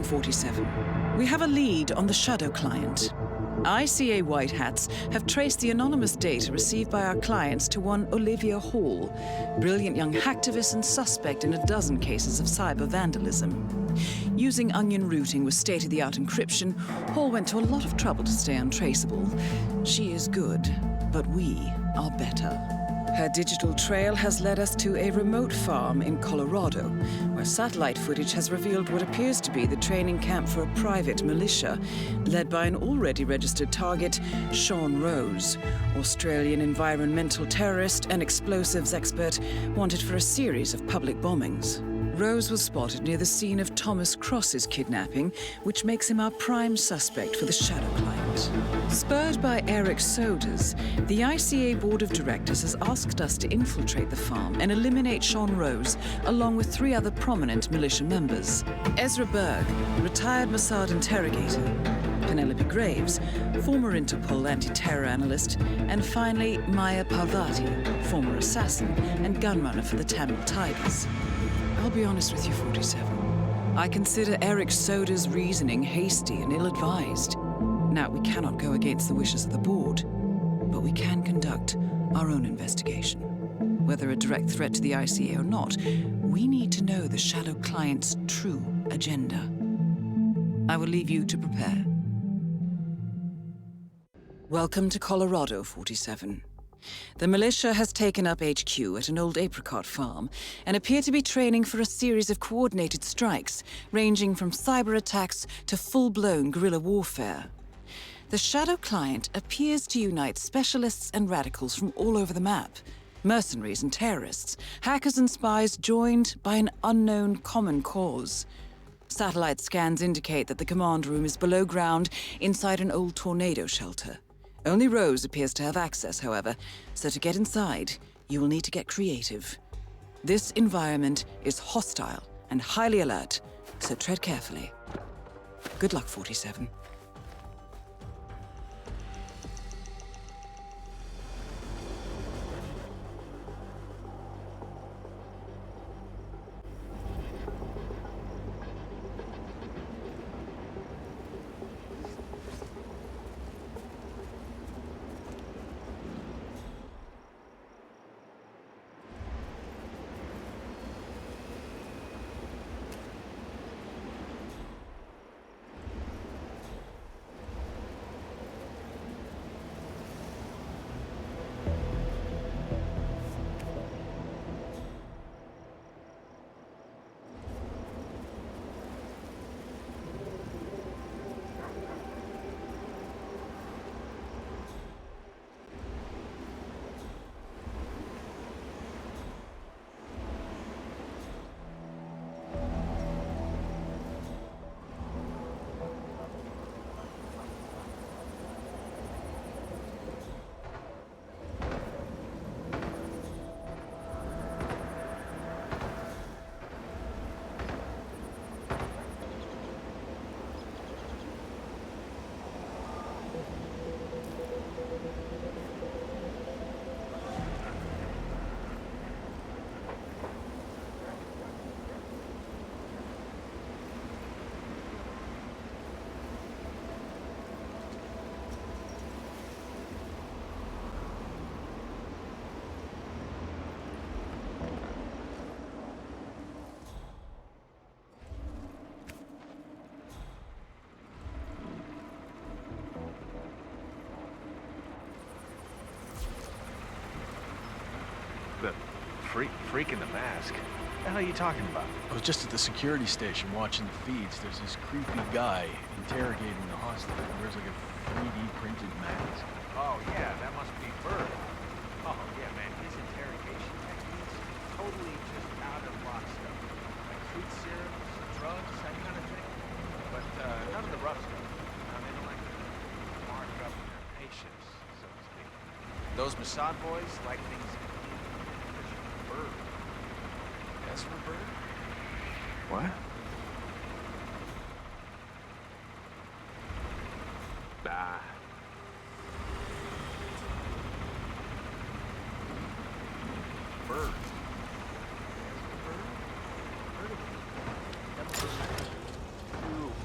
morning, 47. We have a lead on the Shadow client. ICA White Hats have traced the anonymous data received by our clients to one Olivia Hall, brilliant young hacktivist and suspect in a dozen cases of cyber vandalism. Using onion routing with state-of-the-art encryption, Hall went to a lot of trouble to stay untraceable. She is good, but we are better. Her digital trail has led us to a remote farm in Colorado, where satellite footage has revealed what appears to be the training camp for a private militia, led by an already registered target, Sean Rose, Australian environmental terrorist and explosives expert wanted for a series of public bombings. Rose was spotted near the scene of Thomas Cross's kidnapping, which makes him our prime suspect for the Shadow client. Spurred by Eric Soders, the ICA Board of Directors has asked us to infiltrate the farm and eliminate Sean Rose, along with 3 other prominent militia members. Ezra Berg, retired Mossad interrogator, Penelope Graves, former Interpol anti-terror analyst, and finally Maya Parvati, former assassin and gunrunner for the Tamil Tigers. I'll be honest with you, 47. I consider Eric Soders' reasoning hasty and ill-advised. Now, we cannot go against the wishes of the board, but we can conduct our own investigation. Whether a direct threat to the ICA or not, we need to know the Shadow client's true agenda. I will leave you to prepare. Welcome to Colorado, 47. The militia has taken up HQ at an old apricot farm and appear to be training for a series of coordinated strikes, ranging from cyber attacks to full-blown guerrilla warfare. The Shadow client appears to unite specialists and radicals from all over the map, mercenaries and terrorists, hackers and spies joined by an unknown common cause. Satellite scans indicate that the command room is below ground inside an old tornado shelter. Only Rose appears to have access, however, so to get inside, you will need to get creative. This environment is hostile and highly alert, so tread carefully. Good luck, 47. The freak in the mask? What the hell are you talking about? I was just at the security station watching the feeds. There's this creepy guy interrogating the hostage. He wears like a 3D printed mask. Oh yeah, that must be Bird. Oh yeah, man, his interrogation techniques totally just out of box stuff. Like truth serums, drugs, that kind of thing. But none of the rough stuff. They don't like to mark up their patience, so to speak. Those Mossad boys like things Bird. Ezra Bird? What? Bird. Ezra Bird? Heard of him. Never heard of him.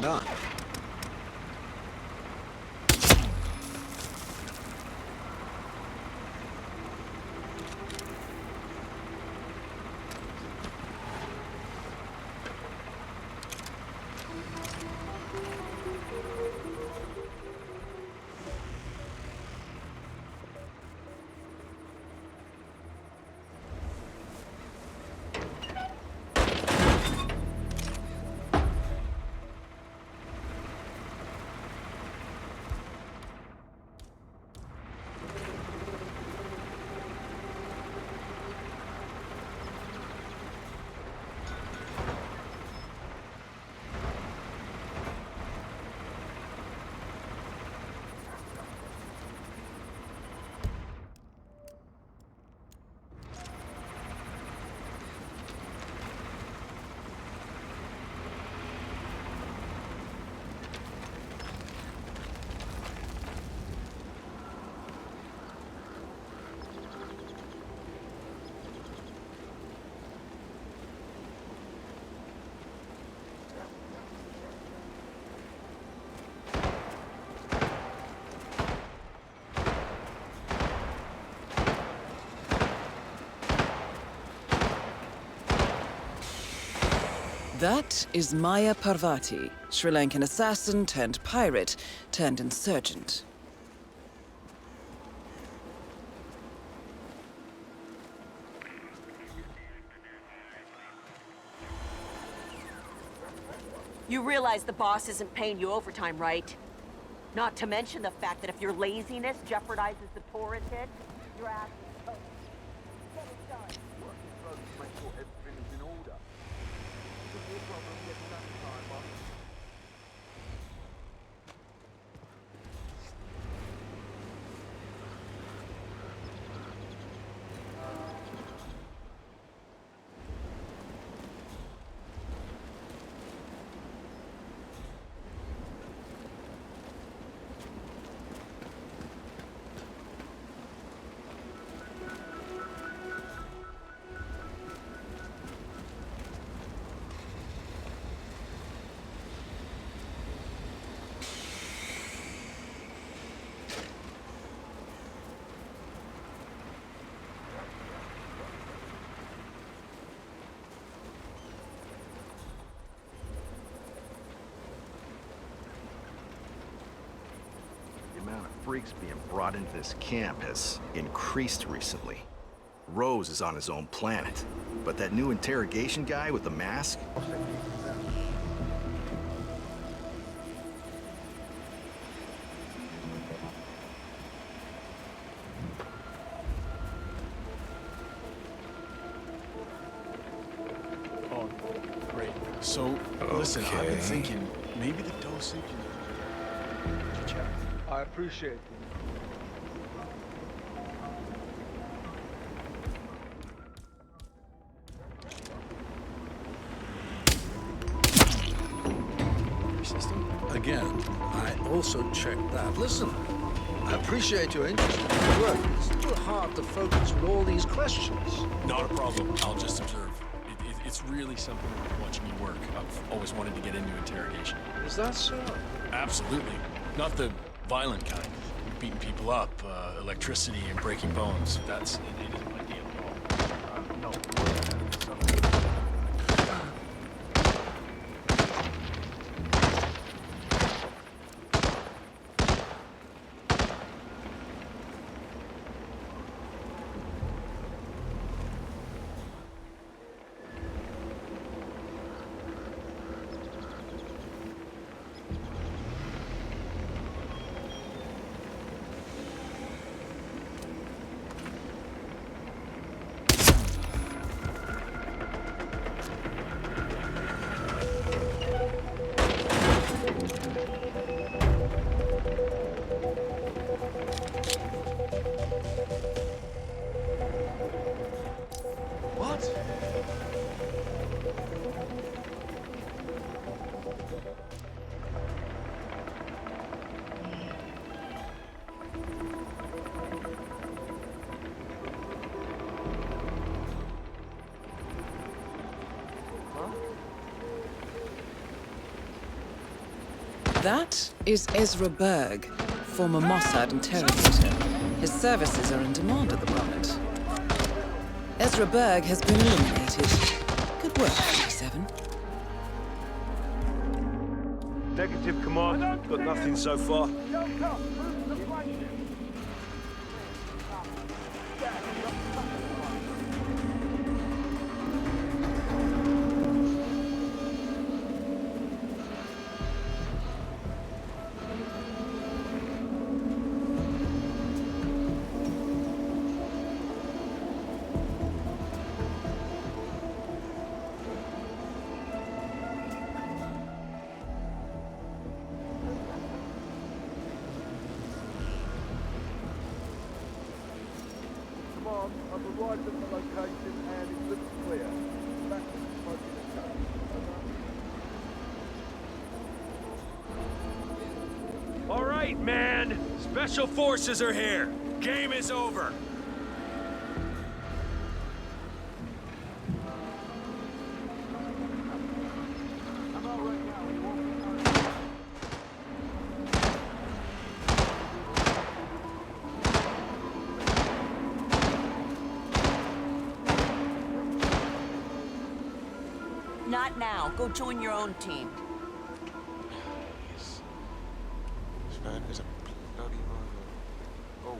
none. That is Maya Parvati, Sri Lankan assassin turned pirate turned insurgent. You realize the boss isn't paying you overtime, right? Not to mention the fact that if your laziness jeopardizes the torrent hit, your ass is toast. Get it done. Make sure everything is in order. Could be a problem getting that time, boss. The amount of freaks being brought into this camp has increased recently. Rose is on his own planet, but that new interrogation guy with the mask? Oh, great. So, listen, I've been thinking, maybe the dosage... Check. I appreciate it. System? Again, I also checked that. Listen, I appreciate your interest in the work. It's a little hard to focus with all these questions. Not a problem. I'll just observe. It's really something about watching you work. I've always wanted to get into interrogation. Is that so? Absolutely. Not the violent kind. Beating people up, electricity and breaking bones. It isn't my deal at all. No. That is Ezra Berg, former Mossad interrogator. His services are in demand at the moment. Ezra Berg has been eliminated. Good work, 47. Negative, command. Got nothing so far. I've arrived at the location and it looks clear. Back to the smoking attack. All right, man. Special forces are here. Game is over. Not now. Go join your own team. This man is a bloody mother. Oh.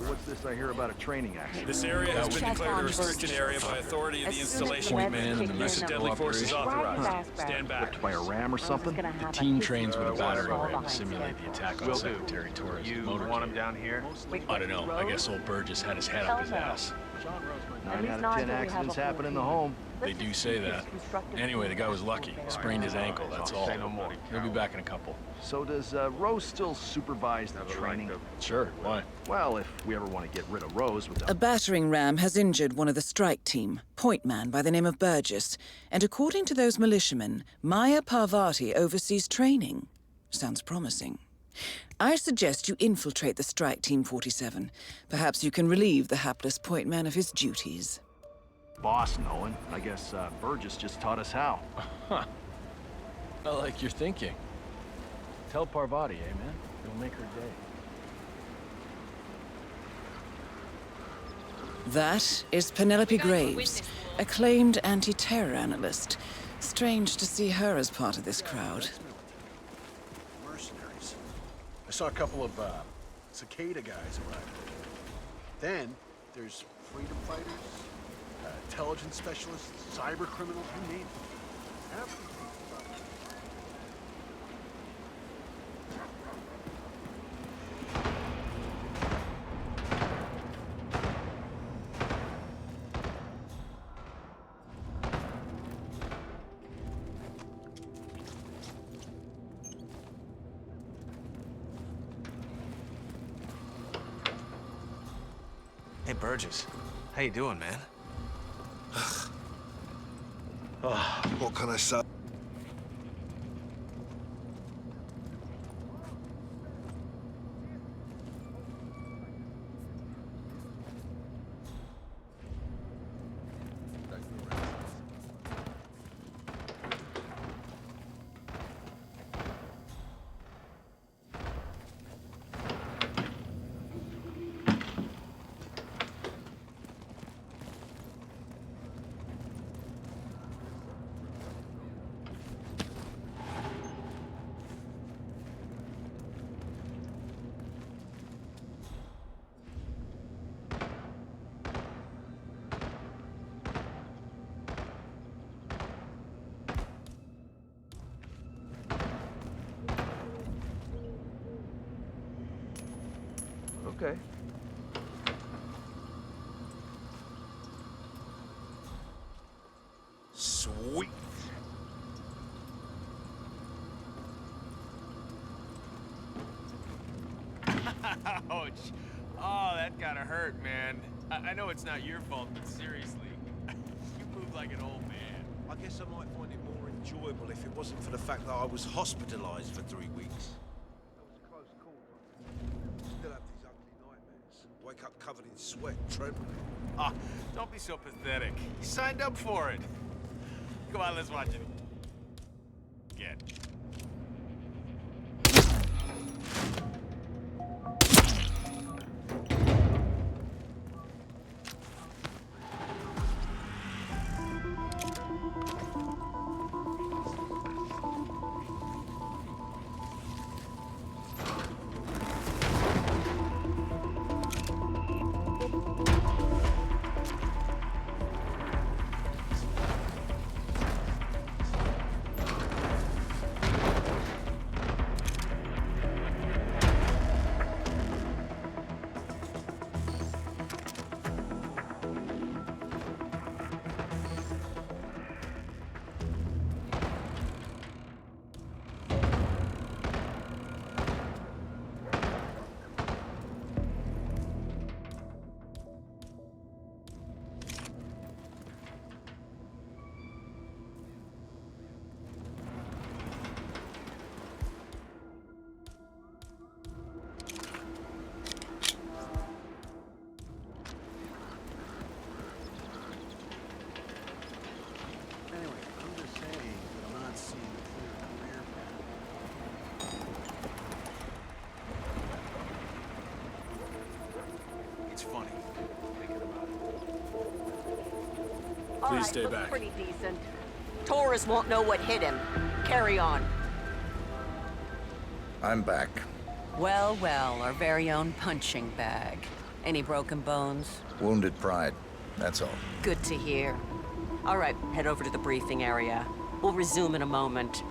What's this I hear about a training accident? This area has been declared a restricted area by authority of the installation. Point man and the Use of deadly force is authorized. Stand back. Whipped by a ram or something? The team trains with a battering ram to simulate the attack on Secretary Torres' You motorcade. want him down here? I don't know. I guess old Burgess had his head up his ass. 9 out of 10 accidents happen in the home. They do say that. Anyway, the guy was lucky. Sprained his ankle, that's all. Say no more. He'll be back in a couple. So does Rose still supervise the training? Sure, why? Well, if we ever want to get rid of Rose without... A battering ram has injured one of the strike team, point man by the name of Burgess, and according to those militiamen, Maya Parvati oversees training. Sounds promising. I suggest you infiltrate the strike team, 47. Perhaps you can relieve the hapless point man of his duties. Boss knowing. I guess Burgess just taught us how. I like your thinking. Tell Parvati, eh, man? It'll make her day. That is Penelope Graves, acclaimed anti-terror analyst. Strange to see her as part of this crowd. Mercenaries. I saw a couple of cicada guys arrive. Then there's freedom fighters, intelligence specialists, cyber criminals, you name it. Everything. Hey, Burgess. How you doing, man? What can I say? Okay. Sweet. Ouch. Oh, that gotta hurt, man. I know it's not your fault, but seriously, you move like an old man. I guess I might find it more enjoyable if it wasn't for the fact that I was hospitalized for 3 weeks. That was a close call. Still have these ugly nightmares. Wake up covered in sweat, trembling. Ah, don't be so pathetic. You signed up for it. Come on, let's watch it again. Anyway, I'm just saying that I'm not seeing a clear career path. It's funny, thinking about it. All Please right, stay looks back. pretty decent. Torres won't know what hit him. Carry on. I'm back. Well, well, our very own punching bag. Any broken bones? Wounded pride, that's all. Good to hear. All right, head over to the briefing area. We'll resume in a moment.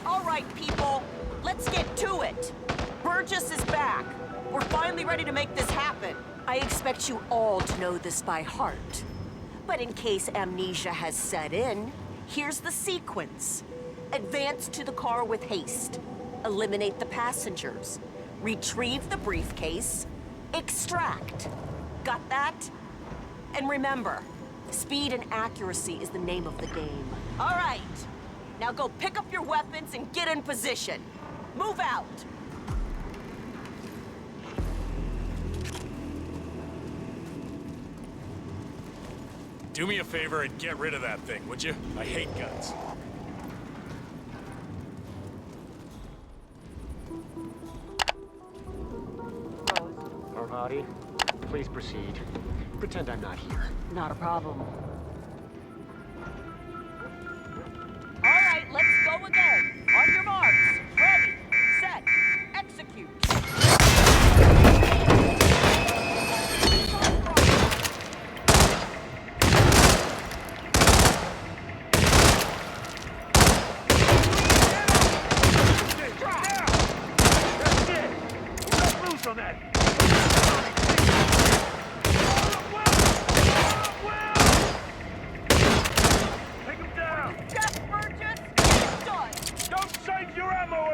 All right, people, let's get to it. Burgess is back. We're finally ready to make this happen. I expect you all to know this by heart. But in case amnesia has set in, here's the sequence. Advance to the car with haste. Eliminate the passengers. Retrieve the briefcase. Extract. Got that? And remember, speed and accuracy is the name of the game. All right. Now go pick up your weapons and get in position. Move out. Do me a favor and get rid of that thing, would you? I hate guns. Parvati, please proceed. Pretend I'm not here. Not a problem. All right, let's go again. On your marks. Ready, set, execute. On that. Take him down. Jeff Burgess, it's done. Don't save your ammo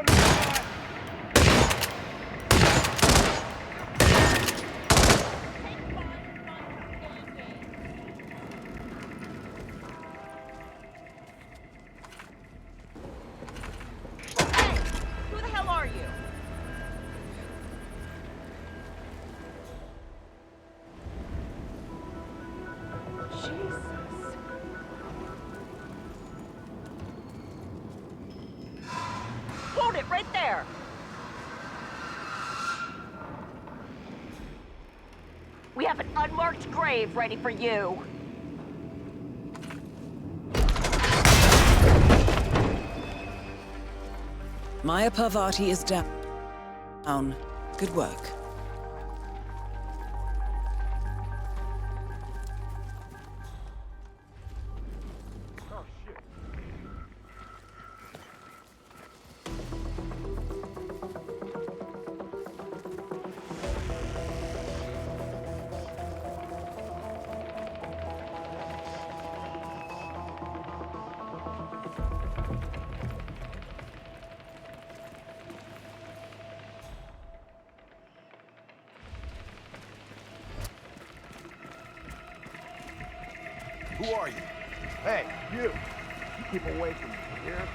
grave ready for you. Maya Parvati is down. Good work. Who are you? Hey, you! You keep away from me, you hear?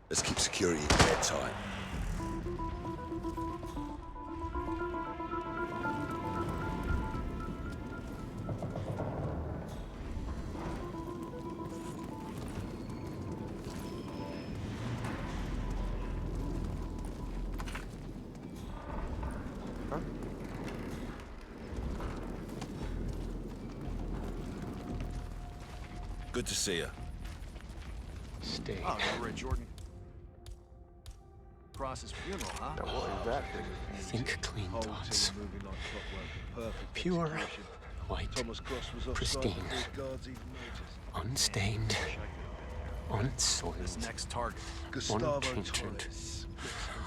Let's keep security airtight. Good to see you. Stay. Oh, you were at Jordan Cross's funeral, huh? Now what is that thing? Think clean Whole thoughts. team moving like clockwork. Perfect Pure, execution. white, Thomas Cross was offside pristine, before his guards even noticed. unstained, unsoiled, This next target. Gustavo untainted, Torres,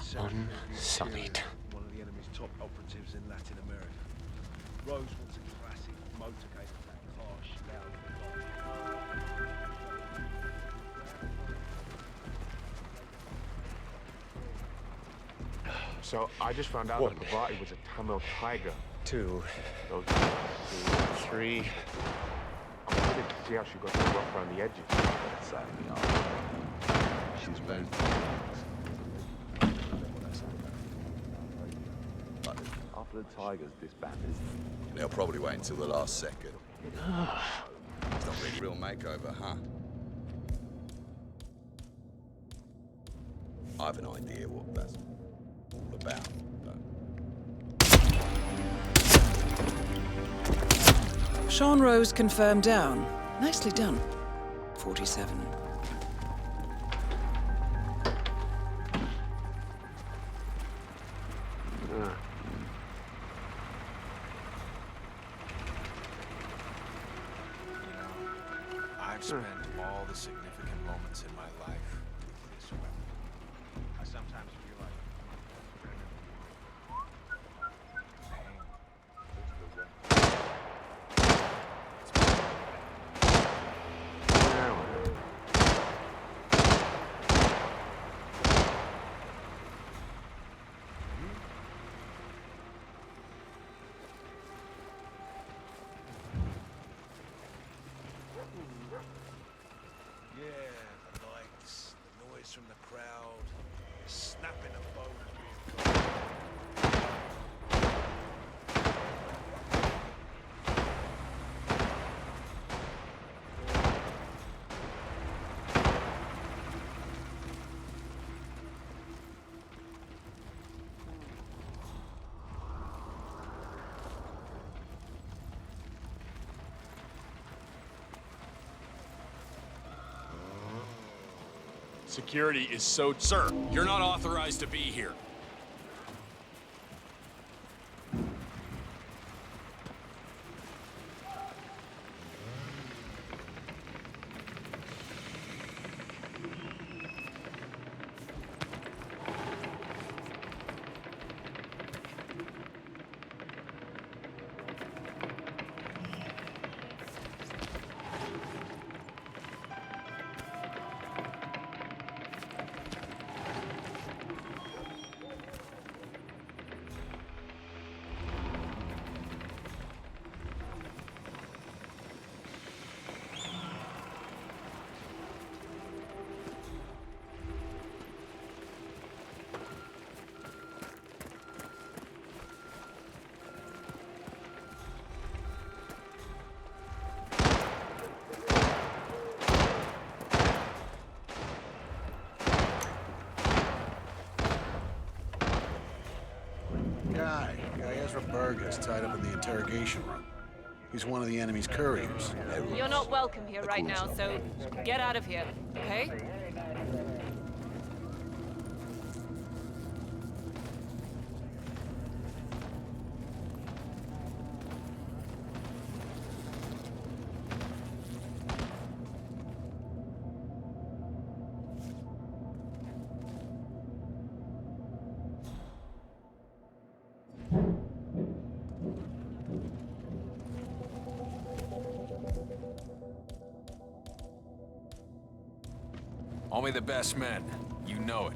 Mexican unsullied. one of the enemy's top operatives in Latin America. Rose wants a classic motorcade attack, harsh, loud, and fast. So I just found out that Parvati was a Tamil tiger. 2, Those 3. I'm waiting to see how she got so rough around the edges. She's very... After the Tigers disbanded. They'll probably wait until the last second. It's not really a real makeover, huh? I have an idea what that's all about. Sean Rose confirmed down. Nicely done. 47. I've spent all the significant moments in my life with this weapon. I sometimes feel like pain is the weapon. Yeah, the lights, the noise from the crowd, the snapping of bones being cut. Security is so... Sir, you're not authorized to be here. Ezra Burgess tied up in the interrogation room. He's one of the enemy's couriers. You're not welcome here right now, so get out of here, okay? Only the best men. You know it.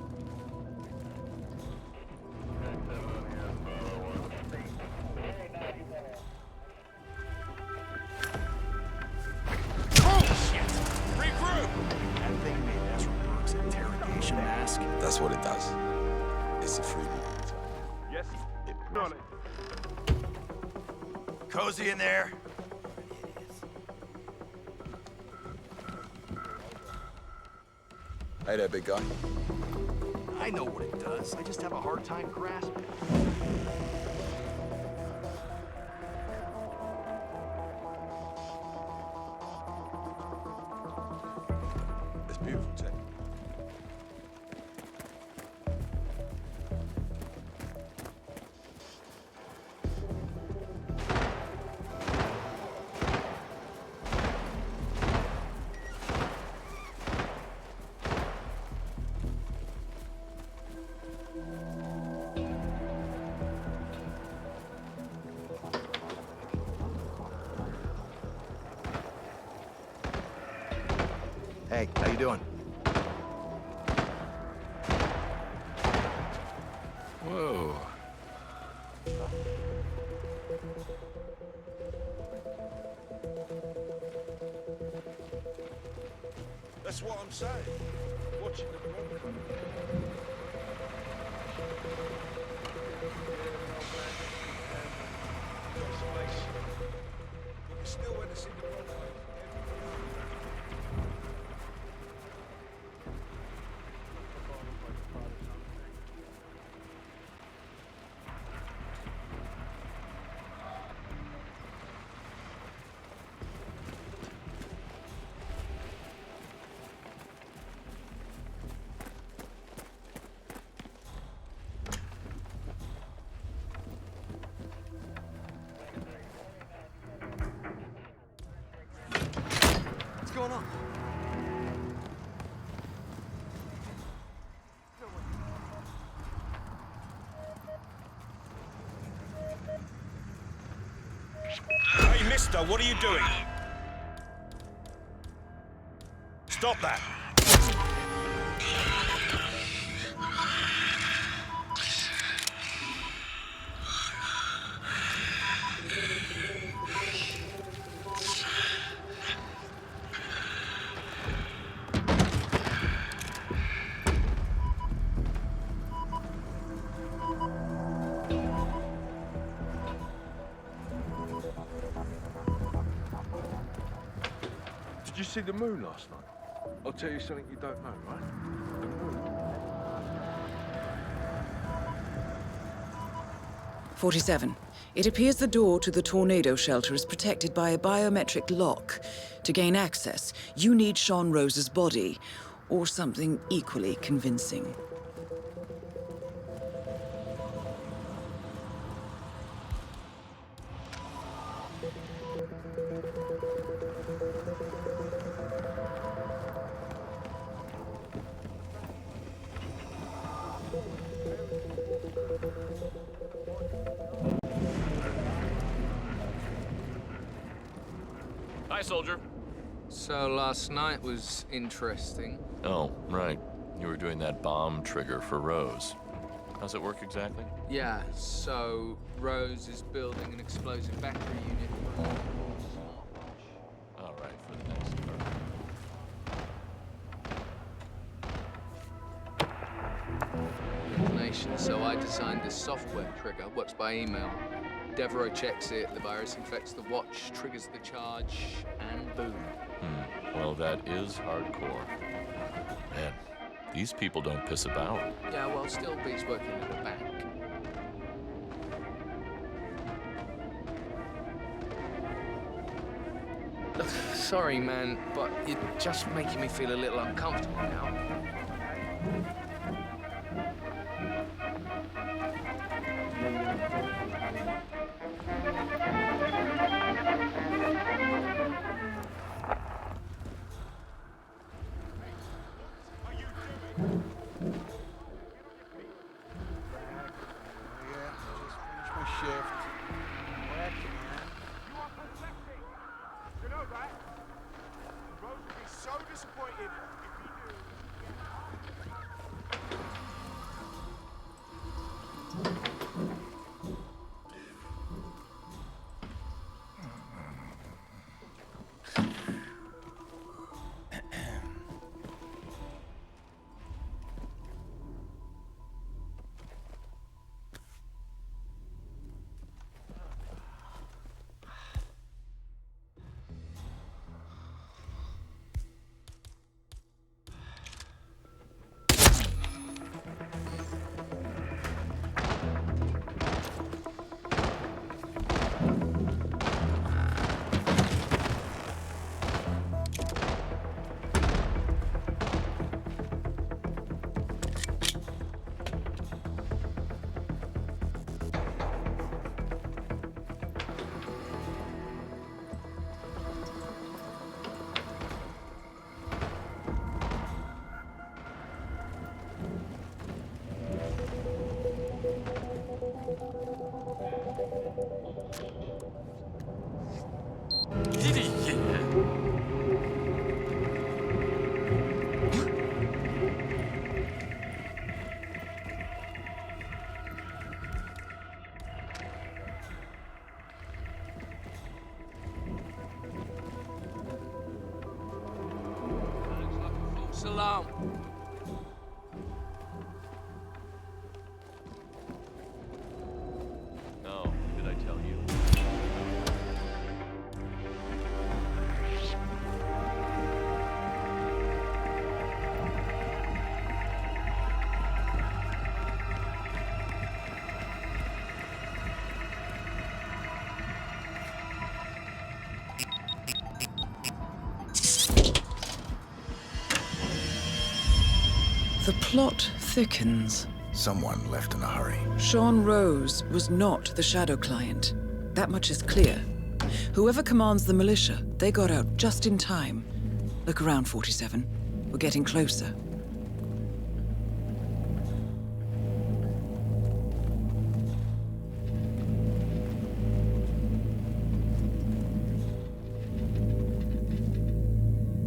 That thing made Ezra Burke's interrogation mask. That's what it does. It's a freebie. Yes, on it. Cozy in there? Hey there, big guy. I know what it does. I just have a hard time grasping it. It's beautiful, Tech. Hey, how you doing? Whoa. That's what I'm saying. Watching the Bronco. You still want to see the Bronco. What's going on? Hey, mister, what are you doing? Stop that! Did you see the moon last night? I'll tell you something you don't know, right? The moon. 47. It appears the door to the tornado shelter is protected by a biometric lock. To gain access, you need Sean Rose's body, or something equally convincing. Hi, soldier. So last night was interesting. Oh, right. You were doing that bomb trigger for Rose. How's it work exactly? Yeah, so Rose is building an explosive battery unit for her smartwatch. All right, for the next car. Information, so I designed this software trigger, works by email. Devereaux checks it, the virus infects the watch, triggers the charge, and boom. Well, that is hardcore. Man, these people don't piss about. Yeah, well, still B's working at the bank. Sorry, man, but you're just making me feel a little uncomfortable now. Salam. No, did I tell you? The plot thickens. Someone left in a hurry. Sean Rose was not the Shadow Client. That much is clear. Whoever commands the militia, they got out just in time. Look around, 47. We're getting closer.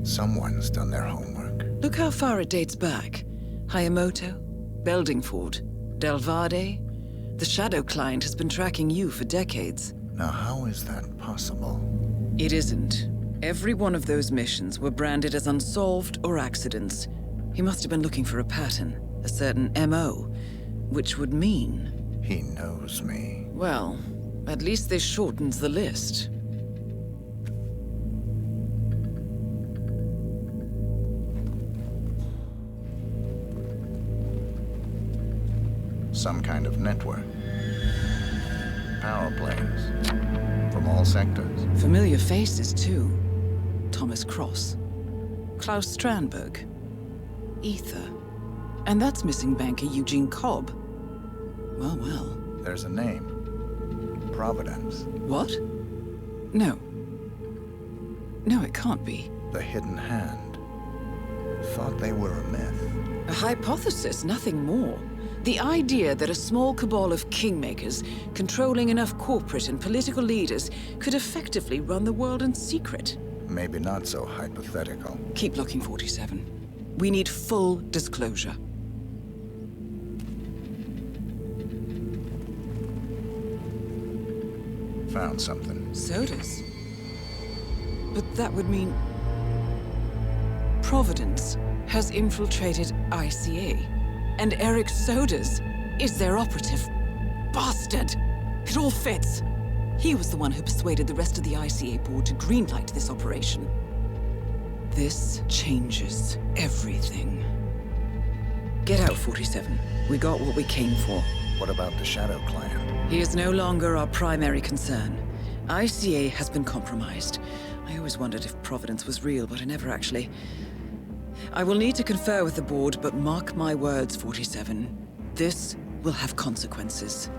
Someone's done their homework. Look how far it dates back. Hayamoto, Beldingford, Delvade. The Shadow Client has been tracking you for decades. Now, how is that possible? It isn't. Every one of those missions were branded as unsolved or accidents. He must have been looking for a pattern, a certain MO, which would mean... He knows me. Well, at least this shortens the list. Some kind of network. Power planes. From all sectors. Familiar faces, too. Thomas Cross. Klaus Strandberg. Ether. And that's missing banker Eugene Cobb. Well, well. There's a name. Providence. What? No. No, it can't be. The Hidden Hand. Thought they were a myth. A hypothesis, nothing more. The idea that a small cabal of kingmakers, controlling enough corporate and political leaders, could effectively run the world in secret. Maybe not so hypothetical. Keep looking, 47. We need full disclosure. Found something. Sodas? But that would mean... Providence has infiltrated ICA. And Eric Sodas is their operative. Bastard! It all fits. He was the one who persuaded the rest of the ICA board to greenlight this operation. This changes everything. Get out, 47. We got what we came for. What about the Shadow Client? He is no longer our primary concern. ICA has been compromised. I always wondered if Providence was real, but I never actually... I will need to confer with the board, but mark my words, 47. This will have consequences.